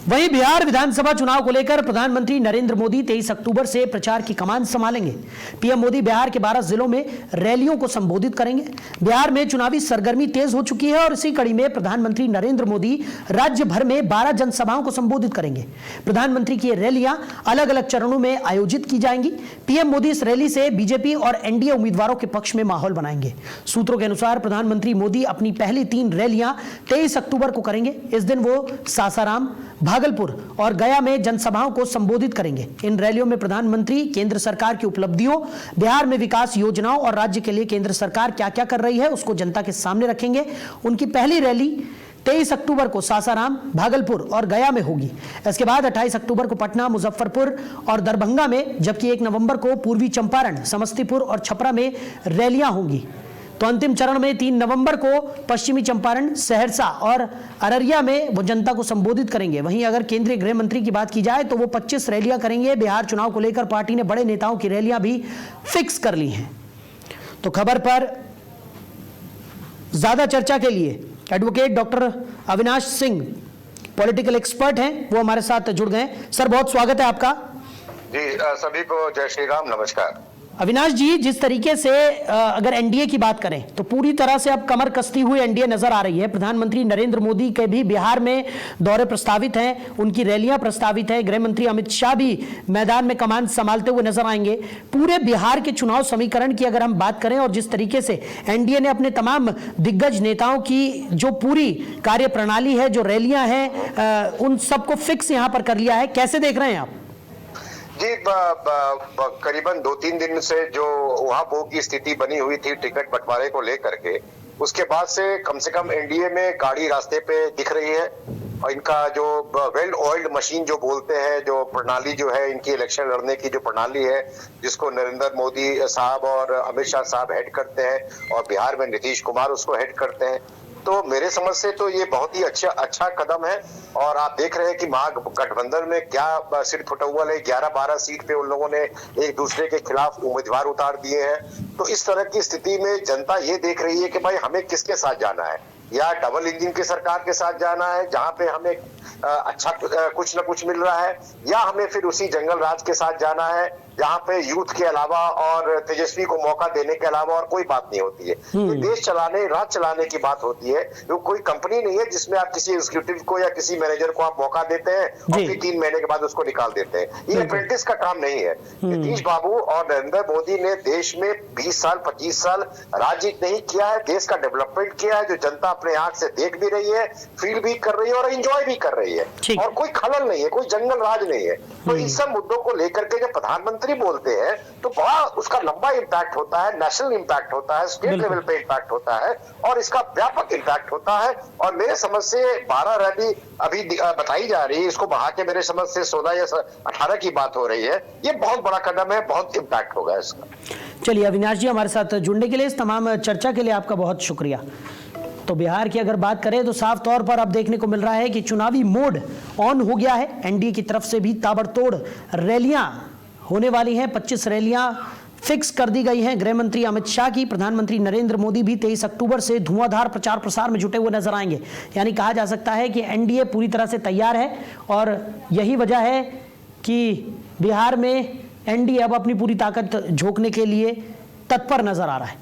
वहीं बिहार विधानसभा चुनाव को लेकर प्रधानमंत्री नरेंद्र मोदी 23 अक्टूबर से प्रचार की कमान संभालेंगे। पीएम मोदी बिहार के 12 जिलों में रैलियों को संबोधित करेंगे। बिहार में चुनावी सरगर्मी तेज हो चुकी है और इसी कड़ी में प्रधानमंत्री नरेंद्र मोदी राज्य भर में 12 जनसभाओं को संबोधित करेंगे। प्रधानमंत्री की रैलियां अलग अलग चरणों में आयोजित की जाएंगी। पीएम मोदी इस रैली से बीजेपी और एनडीए उम्मीदवारों के पक्ष में माहौल बनाएंगे। सूत्रों के अनुसार प्रधानमंत्री मोदी अपनी पहली 3 रैलियां 23 अक्टूबर को करेंगे। इस दिन वो सासाराम, भागलपुर और गया में जनसभाओं को संबोधित करेंगे। इन रैलियों में प्रधानमंत्री केंद्र सरकार की उपलब्धियों, बिहार में विकास योजनाओं और राज्य के लिए केंद्र सरकार क्या क्या कर रही है उसको जनता के सामने रखेंगे। उनकी पहली रैली 23 अक्टूबर को सासाराम, भागलपुर और गया में होगी। इसके बाद 28 अक्टूबर को पटना, मुजफ्फरपुर और दरभंगा में, जबकि 1 नवंबर को पूर्वी चंपारण, समस्तीपुर और छपरा में रैलियां होंगी। तो अंतिम चरण में 3 नवंबर को पश्चिमी चंपारण, सहरसा और अररिया में वो जनता को संबोधित करेंगे। वहीं अगर केंद्रीय गृह मंत्री की बात की जाए तो वो 25 रैलियां करेंगे। बिहार चुनाव को लेकर पार्टी ने बड़े नेताओं की रैलियां भी फिक्स कर ली हैं। तो खबर पर ज्यादा चर्चा के लिए advocate doctor Avinash Singh, political expert हैं, वो हमारे साथ जुड़ गए। सर, बहुत स्वागत है आपका। जी, सभी को जय श्री राम, नमस्कार। अविनाश जी, जिस तरीके से अगर एनडीए की बात करें तो पूरी तरह से अब कमर कसती हुई एनडीए नजर आ रही है। प्रधानमंत्री नरेंद्र मोदी के भी बिहार में दौरे प्रस्तावित हैं, उनकी रैलियां प्रस्तावित है। गृह मंत्री अमित शाह भी मैदान में कमान संभालते हुए नजर आएंगे। पूरे बिहार के चुनाव समीकरण की अगर हम बात करें और जिस तरीके से एनडीए ने अपने तमाम दिग्गज नेताओं की जो पूरी कार्यप्रणाली है, जो रैलियां हैं, उन सबको फिक्स यहां पर कर लिया है, कैसे देख रहे हैं आप? जी, करीबन 2-3 दिन से जो उहापोह की स्थिति बनी हुई थी टिकट बंटवारे को लेकर के, उसके बाद से कम एनडीए में गाड़ी रास्ते पे दिख रही है। और इनका जो वेल ऑयल्ड मशीन जो बोलते हैं, जो प्रणाली जो है इनकी इलेक्शन लड़ने की जो प्रणाली है, जिसको नरेंद्र मोदी साहब और अमित शाह साहब हेड करते हैं और बिहार में नीतीश कुमार उसको हेड करते हैं, तो मेरे समझ से तो ये बहुत ही अच्छा कदम है। और आप देख रहे हैं कि महागठबंधन में क्या सीट फुटौल है। 11-12 सीट पे उन लोगों ने एक दूसरे के खिलाफ उम्मीदवार उतार दिए हैं। तो इस तरह की स्थिति में जनता ये देख रही है कि भाई हमें किसके साथ जाना है, या डबल इंजन की सरकार के साथ जाना है जहां पे हमें अच्छा कुछ न कुछ मिल रहा है, या हमें फिर उसी जंगल राज के साथ जाना है जहां पे यूथ के अलावा और तेजस्वी को मौका देने के अलावा और कोई बात नहीं होती है। ये देश चलाने, राज चलाने की बात होती है। वो कोई कंपनी नहीं है जिसमें आप किसी एग्जीक्यूटिव को या किसी मैनेजर को आप मौका देते हैं और फिर 3 महीने के बाद उसको निकाल देते हैं। ये अप्रेंटिस का काम नहीं है। नीतीश बाबू और नरेंद्र मोदी ने देश में 20 साल 25 साल राज्य नहीं किया है, देश का डेवलपमेंट किया है, जो जनता अपने आंख से देख भी रही है, फील भी कर रही है और एंजॉय भी कर रही है। और कोई खलल नहीं है, कोई जंगल राज नहीं है। तो इस सब मुद्दों को लेकर के जब प्रधानमंत्री बोलते हैं तो बड़ा उसका लंबा इंपैक्ट होता है, नेशनल इंपैक्ट होता है, स्टेट लेवल पे इंपैक्ट होता है और इसका व्यापक इंपैक्ट होता है। और मेरे समझ से 12 रैली अभी बताई जा रही है, इसको बढ़ा के मेरे समझ से 16 या 18 की बात हो रही है। ये बहुत बड़ा कदम है, बहुत इंपैक्ट होगा इसका। चलिए अविनाश जी, हमारे साथ जुड़ने के लिए, इस तमाम चर्चा के लिए आपका बहुत शुक्रिया। तो बिहार की अगर बात करें तो साफ तौर पर अब देखने को मिल रहा है कि चुनावी मोड ऑन हो गया है। एनडीए की तरफ से भी ताबड़तोड़ रैलियां होने वाली हैं। 25 रैलियां फिक्स कर दी गई हैं गृह मंत्री अमित शाह की। प्रधानमंत्री नरेंद्र मोदी भी 23 अक्टूबर से धुआंधार प्रचार प्रसार में जुटे हुए नजर आएंगे। यानी कहा जा सकता है कि एनडीए पूरी तरह से तैयार है और यही वजह है कि बिहार में एनडीए अब अपनी पूरी ताकत झोंकने के लिए तत्पर नजर आ रहा है।